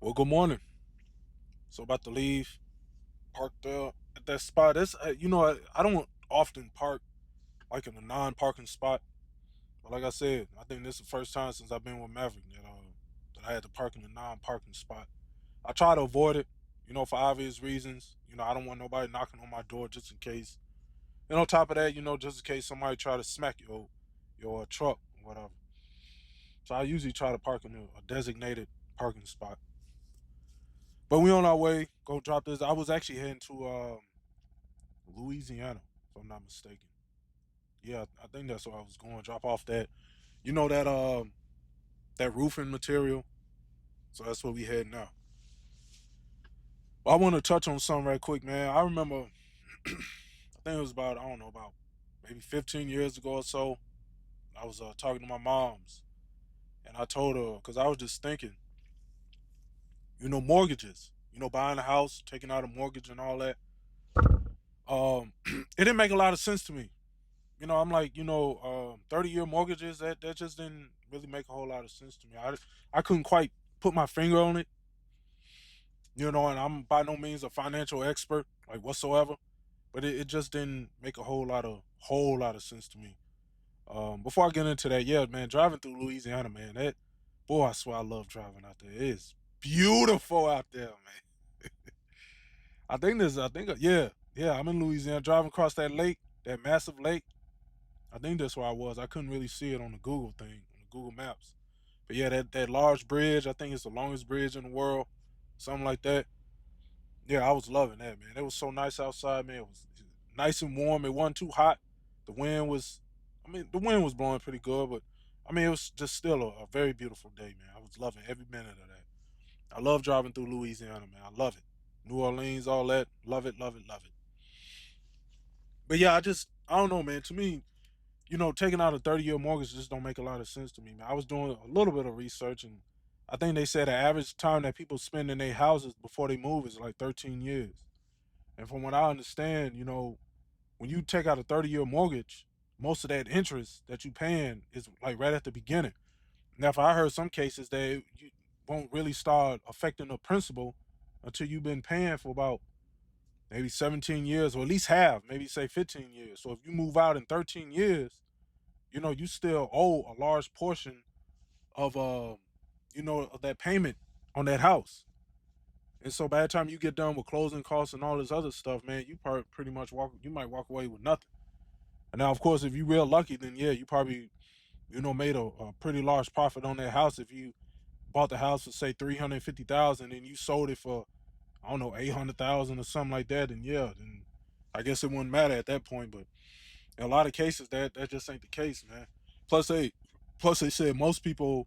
Well, good morning. So about to leave, parked there at that spot. I don't often park like in a non-parking spot, but like I said, I think this is the first time since I've been with Maverick that I had to park in a non-parking spot. I try to avoid it, for obvious reasons. I don't want nobody knocking on my door just in case. And on top of that, just in case somebody try to smack your truck or whatever. So I usually try to park in a designated parking spot. But we on our way. Go drop this. I was actually heading to Louisiana, if I'm not mistaken. Yeah, I think that's where I was going. Drop off that, that roofing material. So that's where we head now. But I want to touch on something right quick, man. I remember, I think it was about I don't know about maybe 15 years ago or so. I was talking to my mom's, and I told her because I was just thinking, mortgages. Buying a house, taking out a mortgage, and all that. It didn't make a lot of sense to me. I'm like, 30-year mortgages, that just didn't really make a whole lot of sense to me. I couldn't quite put my finger on it, and I'm by no means a financial expert, like whatsoever, but it just didn't make a whole lot of sense to me. Before I get into that, yeah, man, driving through Louisiana, man, that boy, I swear I love driving out there. It is beautiful out there, man. Yeah, I'm in Louisiana, driving across that lake, that massive lake. I think that's where I was. I couldn't really see it on the Google thing, on the Google Maps. But yeah, that large bridge, I think it's the longest bridge in the world, something like that. Yeah, I was loving that, man. It was so nice outside, man. It was nice and warm. It wasn't too hot. The wind was, the wind was blowing pretty good, but it was just still a very beautiful day, man. I was loving every minute of that. I love driving through Louisiana, man. I love it. New Orleans, all that. Love it, love it, love it. But yeah, I don't know, man. To me, taking out a 30-year mortgage just don't make a lot of sense to me, man. I was doing a little bit of research, and I think they said the average time that people spend in their houses before they move is like 13 years. And from what I understand, when you take out a 30-year mortgage, most of that interest that you paying is like right at the beginning. Now, if I heard some cases that you won't really start affecting the principal until you've been paying for about maybe 17 years, or at least half, maybe say 15 years. So if you move out in 13 years, you still owe a large portion of of that payment on that house. And so by the time you get done with closing costs and all this other stuff, man, pretty much you might walk away with nothing. And now, of course, if you're real lucky, then yeah, you probably made a pretty large profit on that house. If you bought the house for say 350,000 and you sold it for I don't know 800,000 or something like that, then yeah, then I guess it wouldn't matter at that point. But in a lot of cases, that just ain't the case, man. Plus they plus they said most people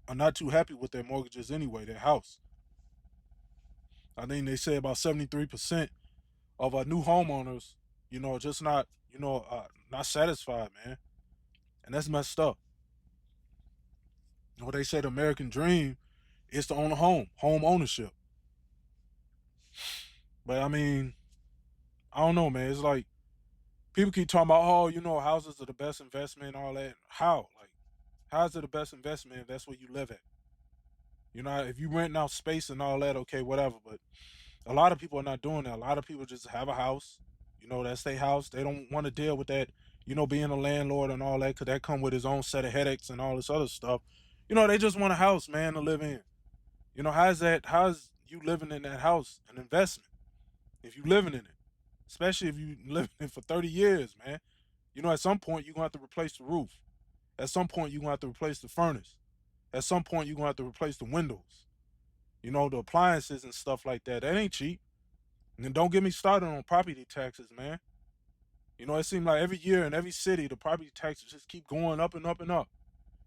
are not too happy with their mortgages anyway, their house. I think they say about 73% of our new homeowners, just not satisfied, man. And that's messed up. They say the American dream is to own a home ownership. But I don't know, man. It's like people keep talking about, oh, houses are the best investment and all that. How? Like, how is it the best investment if that's where you live at? If you rent out space and all that, okay, whatever. But a lot of people are not doing that. A lot of people just have a house. That's their house. They don't want to deal with that. Being a landlord and all that, because that come with his own set of headaches and all this other stuff. They just want a house, man, to live in. How's you living in that house an investment if you living in it? Especially if you living in it for 30 years, man. At some point you're gonna have to replace the roof. At some point you're gonna have to replace the furnace. At some point you're gonna have to replace the windows. The appliances and stuff like that. That ain't cheap. And then don't get me started on property taxes, man. It seems like every year in every city, the property taxes just keep going up and up and up.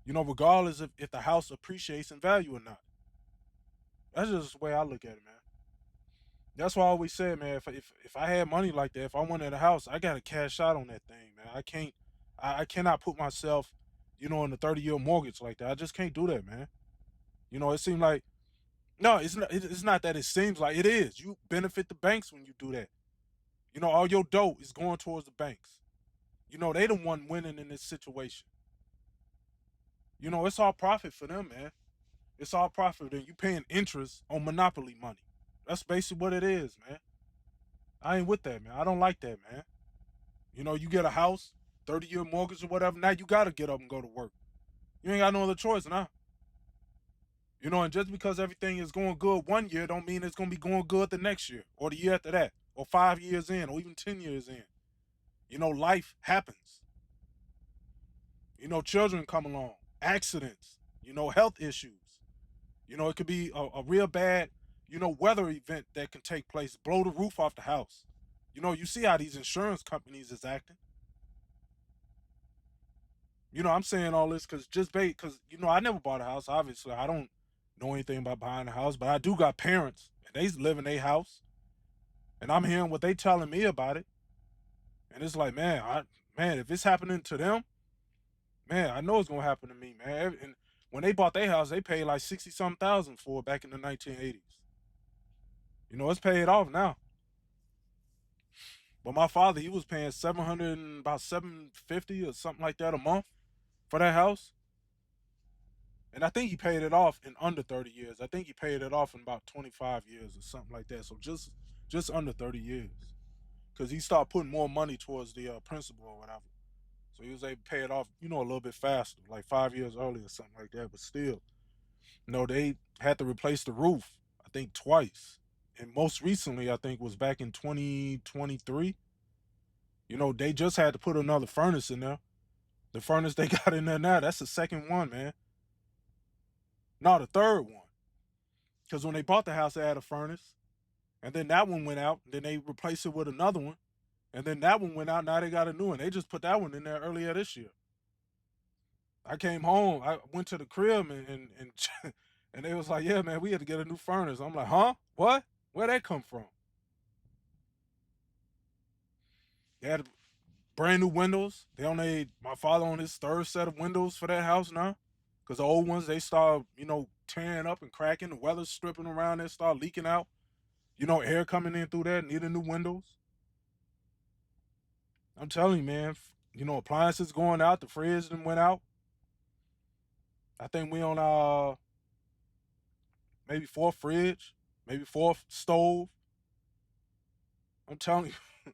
Regardless if the house appreciates in value or not. That's just the way I look at it, man. That's why I always said, man, if I had money like that, if I wanted a house, I gotta cash out on that thing, man. I cannot put myself, in a 30-year mortgage like that. I just can't do that, man. It seems like no, it's not that it seems like it is. You benefit the banks when you do that. All your dough is going towards the banks. They the one winning in this situation. It's all profit for them, man. It's all profit, and you paying interest on monopoly money. That's basically what it is, man. I ain't with that, man. I don't like that, man. You get a house, 30-year mortgage or whatever. Now you gotta get up and go to work. You ain't got no other choice now. And just because everything is going good one year don't mean it's gonna be going good the next year or the year after that or 5 years in or even 10 years in. Life happens. Children come along, accidents, health issues. It could be a real bad, weather event that can take place, blow the roof off the house. You see how these insurance companies is acting. I'm saying all this because I never bought a house. Obviously, I don't know anything about buying a house, but I do got parents and they live in a house, and I'm hearing what they telling me about it, and it's like, man, if it's happening to them, man, I know it's gonna happen to me, man. And when they bought their house, they paid like 60 some thousand for it back in the 1980s. It's paid off now. But my father, he was paying 700 and about 750 or something like that a month for that house. And I think he paid it off in under 30 years. I think he paid it off in about 25 years or something like that. So just under 30 years. Because he started putting more money towards the principal or whatever. So he was able to pay it off, a little bit faster, like 5 years earlier or something like that. But still, they had to replace the roof, I think twice. And most recently, I think was back in 2023. They just had to put another furnace in there. The furnace they got in there now, that's the second one, man. No, the third one. Because when they bought the house, they had a furnace. And then that one went out. Then they replaced it with another one. And then that one went out. Now they got a new one. They just put that one in there earlier this year. I came home. I went to the crib and they was like, yeah, man, we had to get a new furnace. I'm like, huh? What? Where'd that come from? They had brand new windows. My father on his third set of windows for that house now. Because the old ones, they start, tearing up and cracking. The weather's stripping around there, start leaking out. Air coming in through there, needing new windows. I'm telling you, man. Appliances going out. The fridge then went out. I think we on maybe fourth fridge, maybe fourth stove. I'm telling you,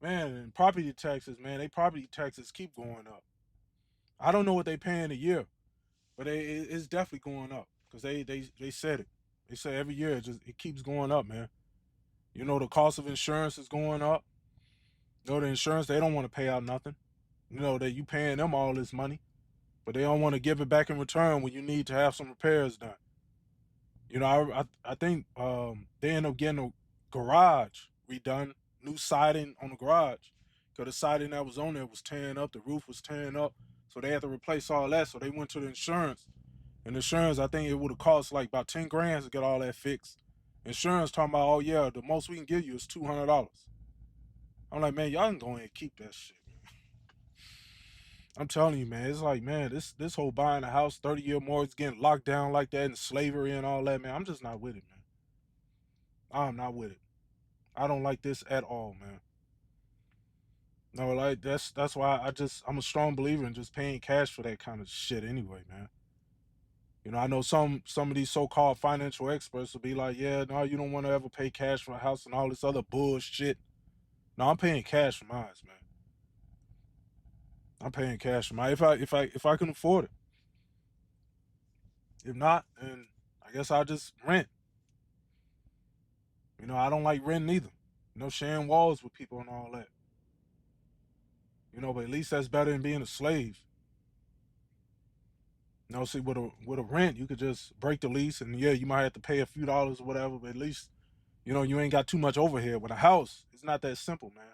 man. And property taxes, man. They property taxes keep going up. I don't know what they paying a year, but it's definitely going up because they said it. They say every year it keeps going up, man. The cost of insurance is going up. The insurance, they don't want to pay out nothing. That you paying them all this money, but they don't want to give it back in return when you need to have some repairs done. I think they end up getting a garage redone, new siding on the garage, because the siding that was on there was tearing up, the roof was tearing up, so they had to replace all that. So they went to the insurance, and insurance, I think it would have cost like about 10 grand to get all that fixed. Insurance talking about, oh yeah, the most we can give you is $200. I'm like, man, y'all can go ahead and keep that shit. I'm telling you, man, it's like, man, this whole buying a house, 30-year mortgage, getting locked down like that, and slavery and all that, man. I'm just not with it, man. I'm not with it. I don't like this at all, man. No, like that's why I'm a strong believer in just paying cash for that kind of shit anyway, man. I know some of these so-called financial experts will be like, yeah, no, you don't want to ever pay cash for a house and all this other bullshit. No, I'm paying cash for mine, man. I'm paying cash for mine if I can afford it. If not, then I guess I'll just rent. I don't like renting either. Sharing walls with people and all that. But at least that's better than being a slave. See, with a rent, you could just break the lease, and yeah, you might have to pay a few dollars or whatever, but at least, you ain't got too much overhead. With a house, it's not that simple, man.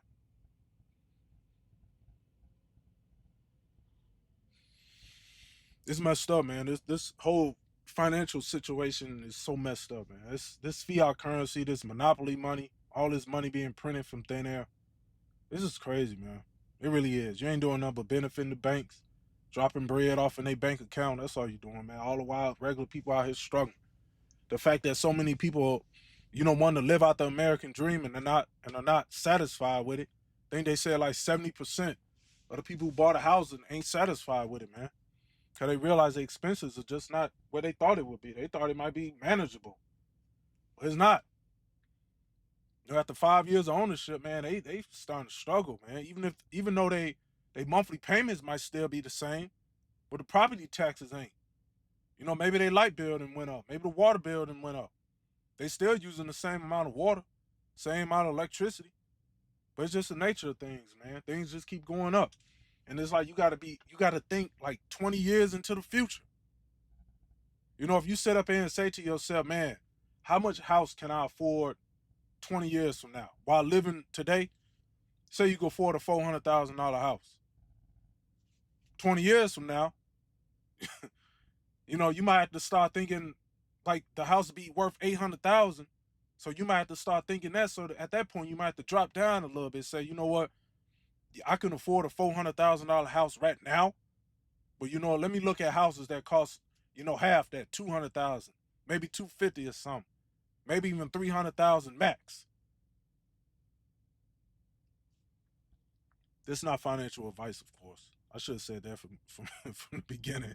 It's messed up, man. This whole financial situation is so messed up, man. This fiat currency, this monopoly money, all this money being printed from thin air. This is crazy, man. It really is. You ain't doing nothing but benefiting the banks, dropping bread off in their bank account. That's all you're doing, man. All the while, regular people out here struggling. The fact that so many people, want to live out the American dream and are not satisfied with it. I think they said like 70% of the people who bought a house ain't satisfied with it, man. because they realize the expenses are just not where they thought it would be. They thought it might be manageable, but it's not. After 5 years of ownership, man, they starting to struggle, man. Even though they monthly payments might still be the same, but the property taxes ain't. Maybe they light bill done went up. Maybe the water bill done went up. They still using the same amount of water, same amount of electricity. But it's just the nature of things, man. Things just keep going up. And it's like you gotta think like 20 years into the future. If you sit up here and say to yourself, man, how much house can I afford 20 years from now while living today? Say you can afford a $400,000 house. 20 years from now, you might have to start thinking like the house would be worth 800,000. So you might have to start thinking that. So that at that point, you might have to drop down a little bit. Say, you know what? I can afford a $400,000 house right now, but let me look at houses that cost half that, 200,000, maybe 250 or something, maybe even 300,000 max. This is not financial advice, of course. I should have said that from the beginning.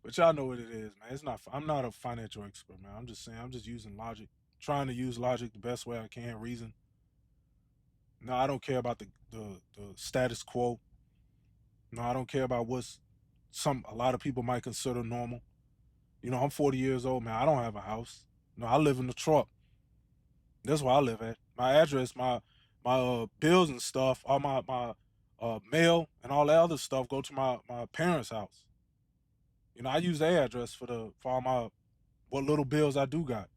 But y'all know what it is, man. It's not. I'm not a financial expert, man. I'm just saying. I'm just using logic, trying to use logic the best way I can. Reason. No, I don't care about the status quo. No, I don't care about what's a lot of people might consider normal. I'm 40 years old, man. I don't have a house. No, I live in the truck. That's where I live at. My address, my bills and stuff, all my mail and all that other stuff go to my parents' house. I use their address for all my what little bills I do got.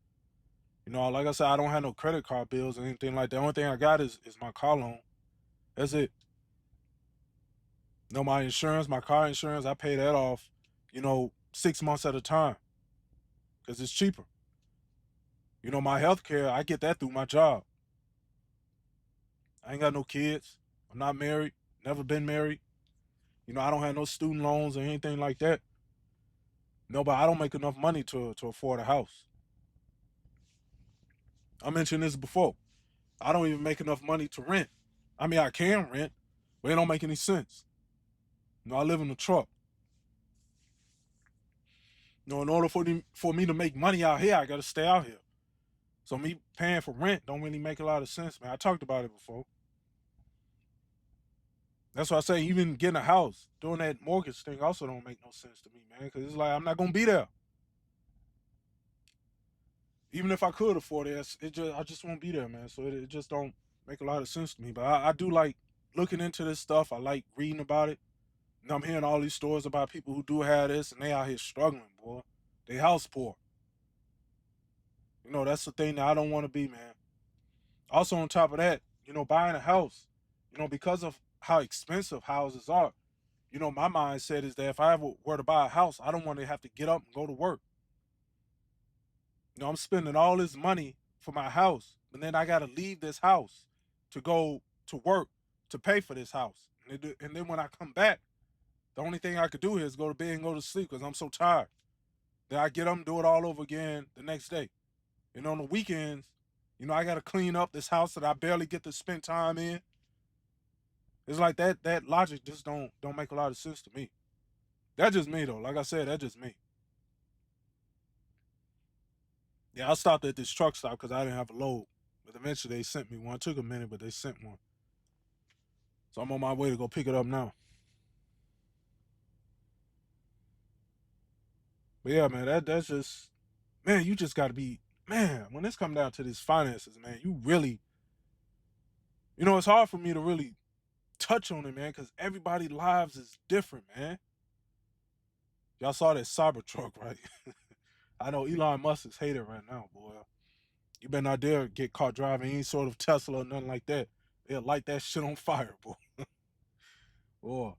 Like I said, I don't have no credit card bills or anything like that. The only thing I got is my car loan. That's it. My insurance, my car insurance, I pay that off, 6 months at a time because it's cheaper. My health care, I get that through my job. I ain't got no kids. I'm not married. Never been married. I don't have no student loans or anything like that. No, but I don't make enough money to afford a house. I mentioned this before. I don't even make enough money to rent. I mean, I can rent, but it don't make any sense. I live in a truck. In order for me to make money out here, I got to stay out here. So me paying for rent don't really make a lot of sense, man. I talked about it before. That's why I say even getting a house, doing that mortgage thing also don't make no sense to me, man. Because it's like I'm not gonna be there. Even if I could afford it, I just won't be there, man. So it just don't make a lot of sense to me. But I do like looking into this stuff. I like reading about it. And I'm hearing all these stories about people who do have this and they out here struggling, boy. They house poor. That's the thing that I don't want to be, man. Also, on top of that, buying a house, because of how expensive houses are, my mindset is that if I ever were to buy a house, I don't want to have to get up and go to work. I'm spending all this money for my house, and then I got to leave this house to go to work to pay for this house. And then when I come back, the only thing I could do here is go to bed and go to sleep because I'm so tired. Then I get up and do it all over again the next day. And on the weekends, I got to clean up this house that I barely get to spend time in. It's like that logic just don't make a lot of sense to me. That's just me though. Like I said, that's just me. Yeah, I stopped at this truck stop because I didn't have a load. But eventually they sent me one. It took a minute, but they sent one. So I'm on my way to go pick it up now. But yeah, man, that's just man, you just gotta be man, when this come down to these finances, man, you really it's hard for me to really touch on it, man, because everybody's lives is different, man. Y'all saw that Cybertruck, right? I know Elon Musk is hated right now, boy. You better not dare get caught driving any sort of Tesla or nothing like that. They'll light that shit on fire, boy. Boy.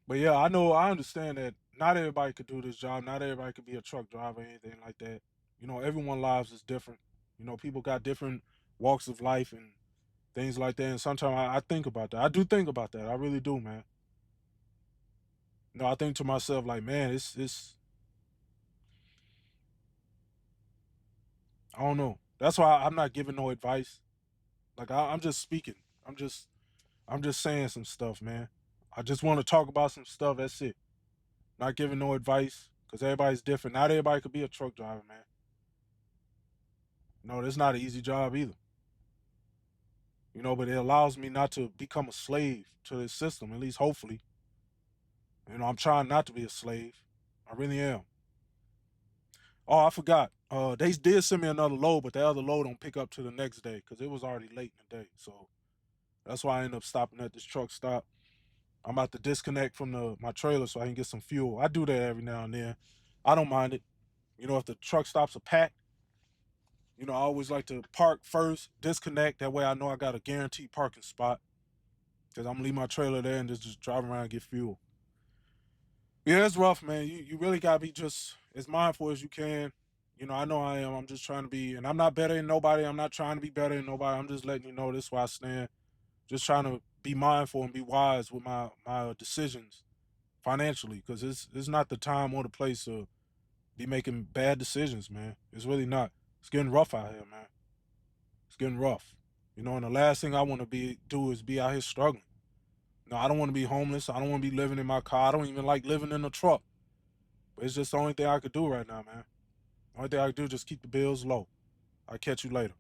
But yeah, I understand that not everybody could do this job. Not everybody could be a truck driver or anything like that. Everyone's lives is different. People got different walks of life and things like that. And sometimes I think about that. I do think about that. I really do, man. I think to myself, like, man, it's I don't know. That's why I'm not giving no advice. Like I'm just speaking. I'm just saying some stuff, man. I just want to talk about some stuff. That's it. Not giving no advice because everybody's different. Not everybody could be a truck driver, man. No, that's not an easy job either. But it allows me not to become a slave to this system, at least hopefully. I'm trying not to be a slave. I really am. Oh, I forgot. They did send me another load, but the other load don't pick up to the next day because it was already late in the day. So that's why I ended up stopping at this truck stop. I'm about to disconnect from my trailer so I can get some fuel. I do that every now and then. I don't mind it. If the truck stops are packed, I always like to park first, disconnect. That way I know I got a guaranteed parking spot because I'm gonna leave my trailer there and just drive around and get fuel. Yeah, it's rough, man. You really gotta be just as mindful as you can. I know I am. I'm just trying to be, and I'm not better than nobody. I'm not trying to be better than nobody. I'm just letting you know this is where I stand. Just trying to be mindful and be wise with my decisions financially, because it's not the time or the place to be making bad decisions, man. It's really not. It's getting rough out here, man. It's getting rough. And the last thing I want to do is be out here struggling. No, I don't want to be homeless. I don't want to be living in my car. I don't even like living in a truck. But it's just the only thing I could do right now, man. The only thing I could do is just keep the bills low. I'll catch you later.